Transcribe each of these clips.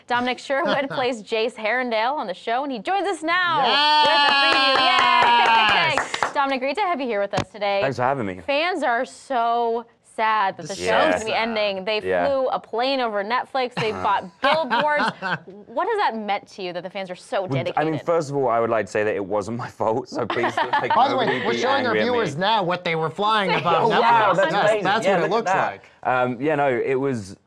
Dominic Sherwood plays Jace Herondale on the show, and he joins us now with a preview. Yay! Dominic, great to have you here with us today. Thanks for having me. Fans are so sad that the show's going to be ending. They flew a plane over Netflix. They bought billboards. What has that meant to you that the fans are so dedicated? I mean, first of all, I would like to say that it wasn't my fault, so please don't take By the way, we're showing our viewers now what they were flying above. Wow, that's amazing. That's what it looks like. Yeah, no,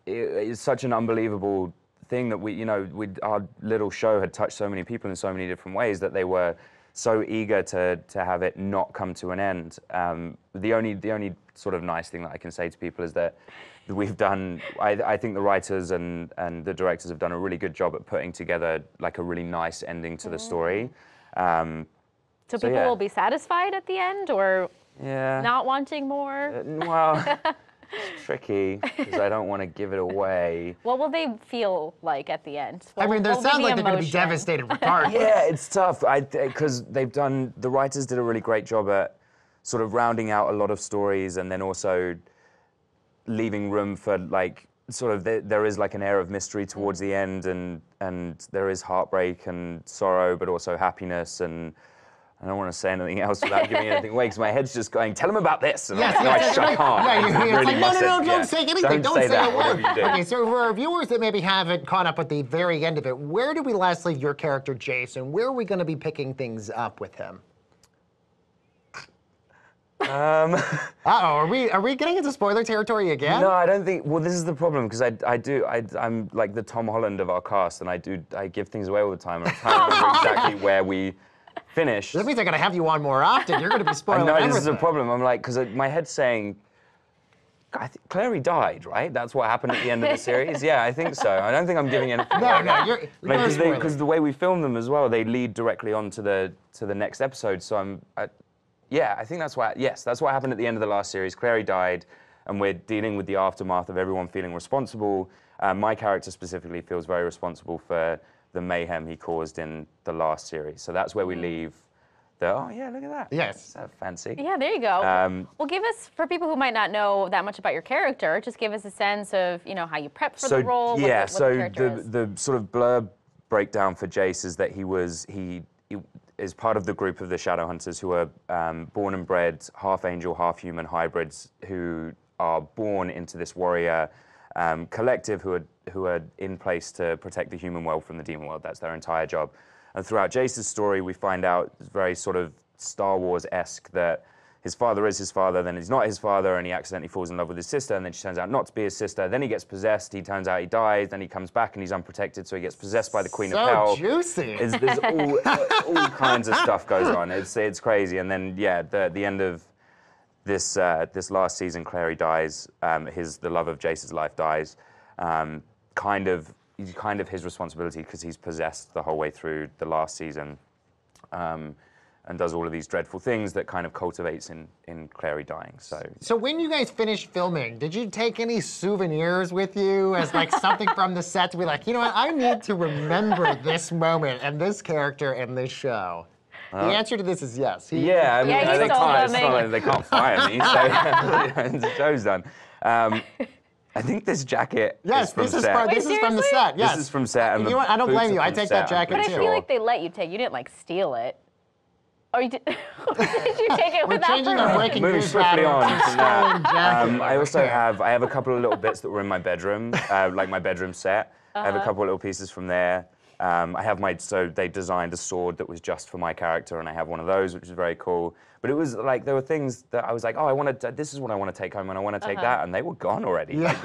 it's such an unbelievable thing that our little show had touched so many people in so many different ways that they were so eager to have it not come to an end. The only sort of nice thing that I can say to people is that we've done, I think the writers and the directors have done a really good job at putting together like a really nice ending to the story. So people will be satisfied at the end, or not wanting more? Well, it's tricky because I don't want to give it away. What will they feel like at the end? I mean, there sounds like they're going to be devastated regardless. Yeah, it's tough because the writers did a really great job at sort of rounding out a lot of stories and then also leaving room for like sort of there is like an air of mystery towards the end and there is heartbreak and sorrow but also happiness, and I don't want to say anything else without giving anything away because my head's just going, tell them about this. And I can't. Yeah, it's like, no, don't say anything. Don't say a word. Okay, so for our viewers that maybe haven't caught up with the very end of it, where do we last leave your character, Jace, and where are we going to be picking things up with him? Are we getting into spoiler territory again? No, I don't think. Well, this is the problem because I'm like the Tom Holland of our cast, and I give things away all the time. And I'm trying to remember exactly where we finished. That means I got to have you on more often. You're going to be spoiling everything. This is a problem. I'm like, because my head's saying, I think Clary died, right? That's what happened at the end of the series. Yeah, I think so. I don't think I'm giving anything. No, you're because the way we film them as well, they lead directly on to the next episode. So I think that's why. Yes, that's what happened at the end of the last series. Clary died, and we're dealing with the aftermath of everyone feeling responsible. My character specifically feels very responsible for the mayhem he caused in the last series. So that's where we leave look at that. Yes. That's fancy. Yeah, there you go. Well, give us, for people who might not know that much about your character, just give us a sense of, how you prep for the role. Yeah, what the sort of blurb breakdown for Jace is that he is part of the group of the Shadowhunters who are born and bred, half angel, half human hybrids who are born into this warrior collective who are in place to protect the human world from the demon world. That's their entire job. And throughout Jace's story, we find out very sort of Star Wars-esque that his father is his father, then he's not his father, and he accidentally falls in love with his sister, and then she turns out not to be his sister. Then he gets possessed, he turns out he dies, then he comes back and he's unprotected, so he gets possessed by the Queen of Hell. So juicy. There's all kinds of stuff goes on. It's crazy. And then, the end of this last season, Clary dies. The love of Jace's life dies. Kind of his responsibility because he's possessed the whole way through the last season, and does all of these dreadful things that kind of cultivates in Clary dying. So when you guys finished filming, did you take any souvenirs with you as like something from the set to be like, you know what, I need to remember this moment and this character and this show? The answer to this is yes. They can't fire me, so the show's done. I think this jacket is from set. This is from the set, yes. This is from set. And you know what, I don't blame you. I take that jacket too. But I feel like they let you take. You didn't like steal it. Or you did, did you take it without permission? We're changing our breaking news swiftly on. I also have a couple of little bits that were in my bedroom, like my bedroom set. I have a couple of little pieces from there. I have so they designed a sword that was just for my character, and I have one of those, which is very cool. But it was like, there were things that I was like, this is what I want to take home, and I want to take that, and they were gone already. Yeah. Like,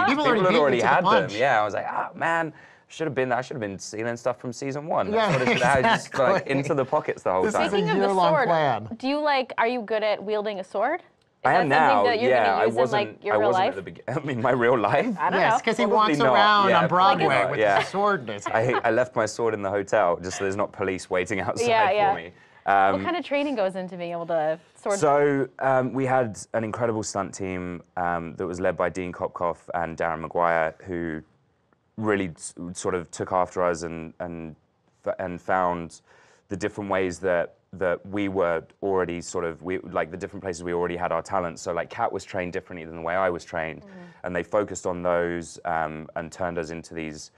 people had already had them. Punch. Yeah, I was like, man, I should have been stealing stuff from season 1. That's Yeah, what I should have had, just like into the pockets the whole time. Speaking of the year-long sword, plan. are you good at wielding a sword? I am now. That you're gonna use in, like, your real life? At the beginning. I mean, my real life. I don't know. Because he walks around on Broadway with his sword in his hand. I left my sword in the hotel just so there's not police waiting outside for me. What kind of training goes into being able to sword? So we had an incredible stunt team that was led by Dean Kopkoff and Darren McGuire, who really sort of took after us and found the different ways that we were already like the different places we already had our talents. So like Kat was trained differently than the way I was trained, and they focused on those and turned us into these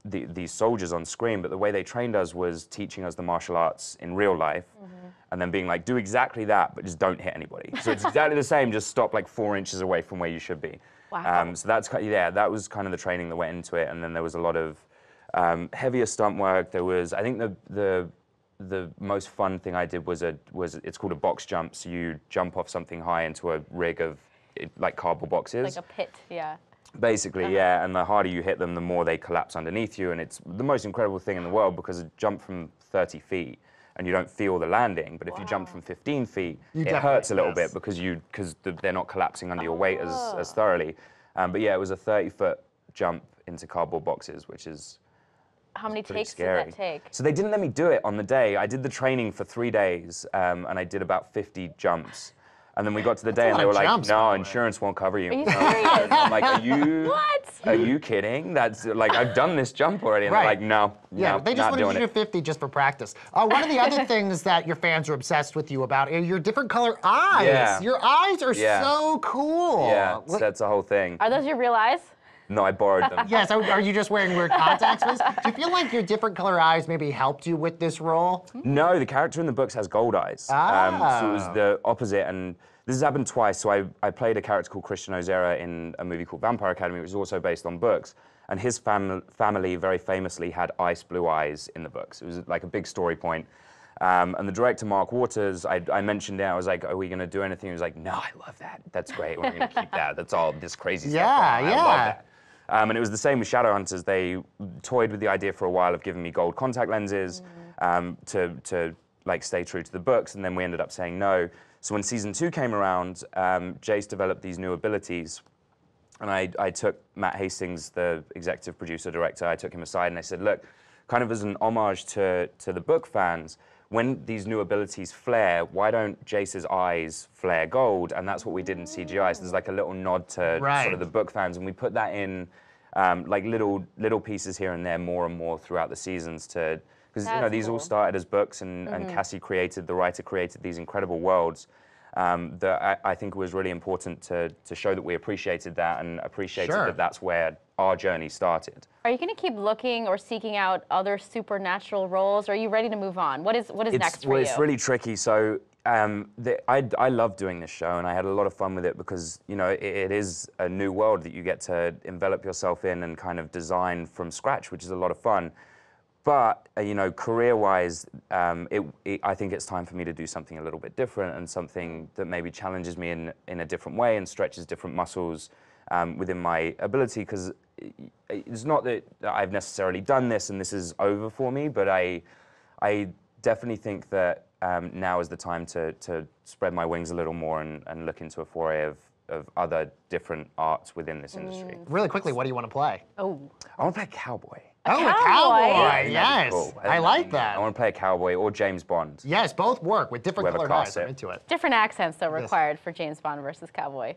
these soldiers on screen, but the way they trained us was teaching us the martial arts in real life, and then being like, do exactly that, but just don't hit anybody. So it's exactly the same, just stop like 4 inches away from where you should be. Wow. So that's, yeah, that was kind of the training that went into it, and then there was a lot of heavier stunt work. There was, I think the most fun thing I did was it's called a box jump. So you jump off something high into a rig of like cardboard boxes. Like a pit, yeah. Basically, yeah, and the harder you hit them, the more they collapse underneath you, and it's the most incredible thing in the world because a jump from 30 feet and you don't feel the landing, but if you jump from 15 feet, it hurts a little bit because they're not collapsing under your weight as thoroughly. But yeah, it was a 30-foot jump into cardboard boxes, which is How many takes scary. did that take? So they didn't let me do it on the day. I did the training for 3 days, and I did about 50 jumps. And then we got to the day and they were like, no, insurance won't cover you. Are you serious? I'm like, What? Are you kidding? That's like, I've done this jump already. And they're like, no, Yeah, they just wanted you to do 50 just for practice. One of the other things that your fans are obsessed with you about are your different color eyes. Yeah. Your eyes are so cool. Yeah, that's the whole thing. Are those your real eyes? No, I borrowed them. Yes, are you just wearing weird contacts? Do you feel like your different color eyes maybe helped you with this role? No, the character in the books has gold eyes. So it was the opposite, and this has happened twice. So I played a character called Christian Ozera in a movie called Vampire Academy, which is also based on books. And his family very famously had ice blue eyes in the books. It was like a big story point. And the director, Mark Waters, I mentioned it. I was like, are we going to do anything? He was like, no, I love that. That's great. We're going to keep that. That's all this crazy stuff. I love that. And it was the same with Shadowhunters. They toyed with the idea for a while of giving me gold contact lenses to like stay true to the books, and then we ended up saying no. So when season 2 came around, Jace developed these new abilities, and I took Matt Hastings, the executive producer director, I took him aside and I said, look, kind of as an homage to the book fans, when these new abilities flare, why don't Jace's eyes flare gold? And that's what we did in CGI. So there's like a little nod to sort of the book fans, and we put that in like little pieces here and there, more and more throughout the seasons, to because you know these all started as books, and Cassie the writer created these incredible worlds. That I think it was really important to show that we appreciated that and appreciated that that's where our journey started. Are you going to keep looking or seeking out other supernatural roles, or are you ready to move on? What is next for you? It's really tricky. So I love doing this show, and I had a lot of fun with it because you know it is a new world that you get to envelop yourself in and kind of design from scratch, which is a lot of fun. But you know, career-wise, I think it's time for me to do something a little bit different and something that maybe challenges me in a different way and stretches different muscles within my ability. Because it's not that I've necessarily done this and this is over for me, but I definitely think that now is the time to spread my wings a little more and look into a foray of other different arts within this industry. Really quickly, what do you want to play? Oh, I want to play a cowboy. A cowboy, Yes. Cool. I like that. I want to play a cowboy or James Bond. Yes, both work with different colored eyes. I'm into it. Different accents though required for James Bond versus cowboy.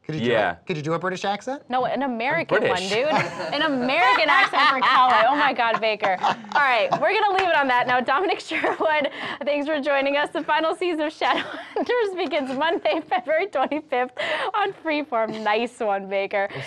Could you do it? Could you do a British accent? No, an American one, dude. An American accent for cowboy. Oh my God, Baker. All right, we're gonna leave it on that. Now, Dominic Sherwood, thanks for joining us. The final season of Shadowhunters begins Monday, February 25th on Freeform. Nice one, Baker.